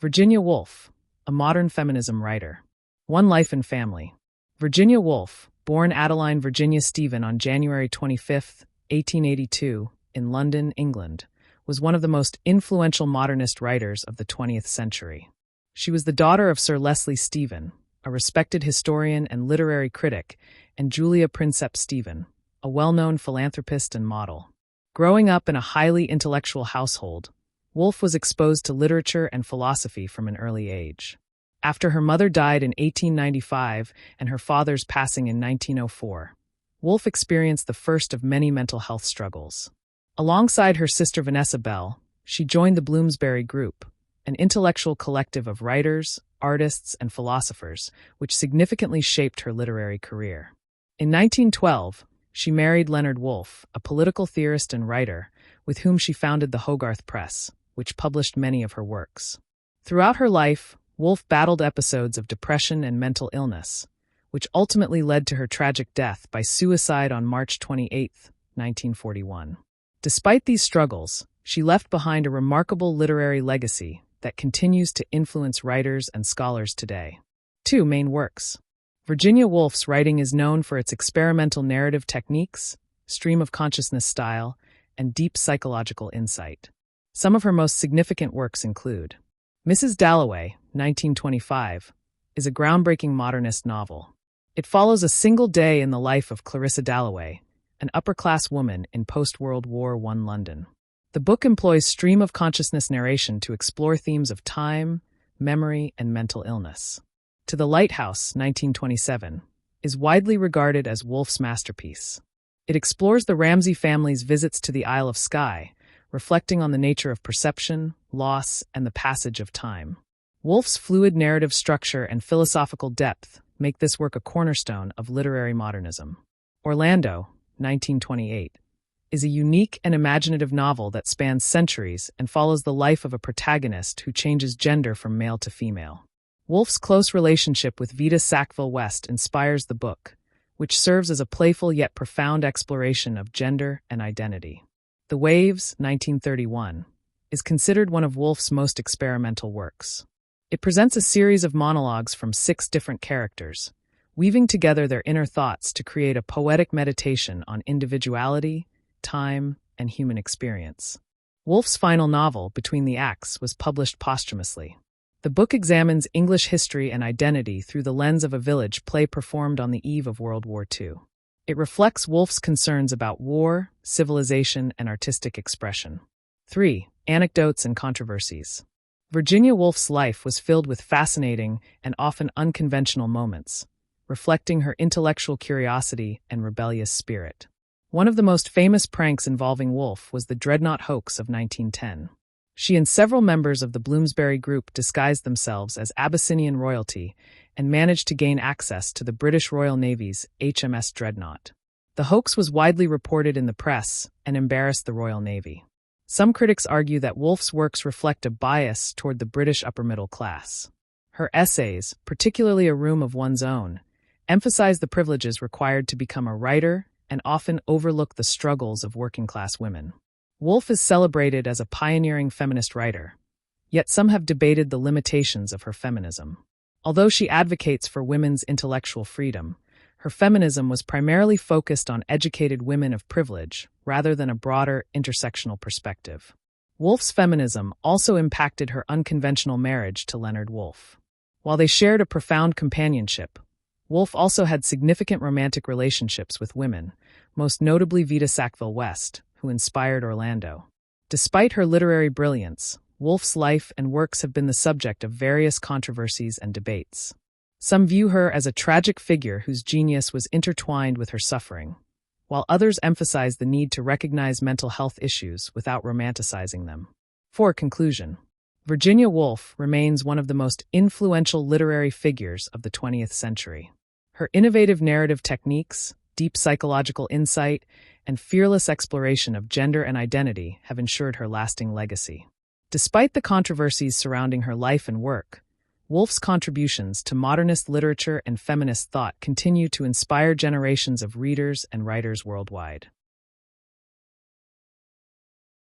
Virginia Woolf, a modern feminism writer. One Life and Family. Virginia Woolf, born Adeline Virginia Stephen on January 25, 1882, in London, England, was one of the most influential modernist writers of the 20th century. She was the daughter of Sir Leslie Stephen, a respected historian and literary critic, and Julia Princeps Stephen, a well-known philanthropist and model. Growing up in a highly intellectual household, Woolf was exposed to literature and philosophy from an early age. After her mother died in 1895 and her father's passing in 1904, Woolf experienced the first of many mental health struggles. Alongside her sister Vanessa Bell, she joined the Bloomsbury Group, an intellectual collective of writers, artists, and philosophers, which significantly shaped her literary career. In 1912, she married Leonard Woolf, a political theorist and writer, with whom she founded the Hogarth Press, which published many of her works. Throughout her life, Woolf battled episodes of depression and mental illness, which ultimately led to her tragic death by suicide on March 28, 1941. Despite these struggles, she left behind a remarkable literary legacy that continues to influence writers and scholars today. 2 main works. Virginia Woolf's writing is known for its experimental narrative techniques, stream of consciousness style, and deep psychological insight. Some of her most significant works include Mrs. Dalloway, 1925, is a groundbreaking modernist novel. It follows a single day in the life of Clarissa Dalloway, an upper-class woman in post-World War I London. The book employs stream of consciousness narration to explore themes of time, memory, and mental illness. To the Lighthouse, 1927, is widely regarded as Woolf's masterpiece. It explores the Ramsay family's visits to the Isle of Skye, reflecting on the nature of perception, loss, and the passage of time. Woolf's fluid narrative structure and philosophical depth make this work a cornerstone of literary modernism. Orlando, 1928, is a unique and imaginative novel that spans centuries and follows the life of a protagonist who changes gender from male to female. Woolf's close relationship with Vita Sackville-West inspires the book, which serves as a playful yet profound exploration of gender and identity. The Waves, 1931, is considered one of Woolf's most experimental works. It presents a series of monologues from 6 different characters, weaving together their inner thoughts to create a poetic meditation on individuality, time, and human experience. Woolf's final novel, Between the Acts, was published posthumously. The book examines English history and identity through the lens of a village play performed on the eve of World War II. It reflects Woolf's concerns about war, civilization, and artistic expression. 3. Anecdotes and Controversies. Virginia Woolf's life was filled with fascinating and often unconventional moments, reflecting her intellectual curiosity and rebellious spirit. One of the most famous pranks involving Woolf was the Dreadnought hoax of 1910. She and several members of the Bloomsbury Group disguised themselves as Abyssinian royalty and managed to gain access to the British Royal Navy's HMS Dreadnought. The hoax was widely reported in the press and embarrassed the Royal Navy. Some critics argue that Woolf's works reflect a bias toward the British upper-middle class. Her essays, particularly A Room of One's Own, emphasize the privileges required to become a writer and often overlook the struggles of working-class women. Woolf is celebrated as a pioneering feminist writer, yet some have debated the limitations of her feminism. Although she advocates for women's intellectual freedom, her feminism was primarily focused on educated women of privilege rather than a broader intersectional perspective. Woolf's feminism also impacted her unconventional marriage to Leonard Woolf. While they shared a profound companionship, Woolf also had significant romantic relationships with women, most notably Vita Sackville-West, who inspired Orlando. Despite her literary brilliance, Woolf's life and works have been the subject of various controversies and debates. Some view her as a tragic figure whose genius was intertwined with her suffering, while others emphasize the need to recognize mental health issues without romanticizing them. For conclusion, Virginia Woolf remains one of the most influential literary figures of the 20th century. Her innovative narrative techniques, deep psychological insight, and fearless exploration of gender and identity have ensured her lasting legacy. Despite the controversies surrounding her life and work, Woolf's contributions to modernist literature and feminist thought continue to inspire generations of readers and writers worldwide.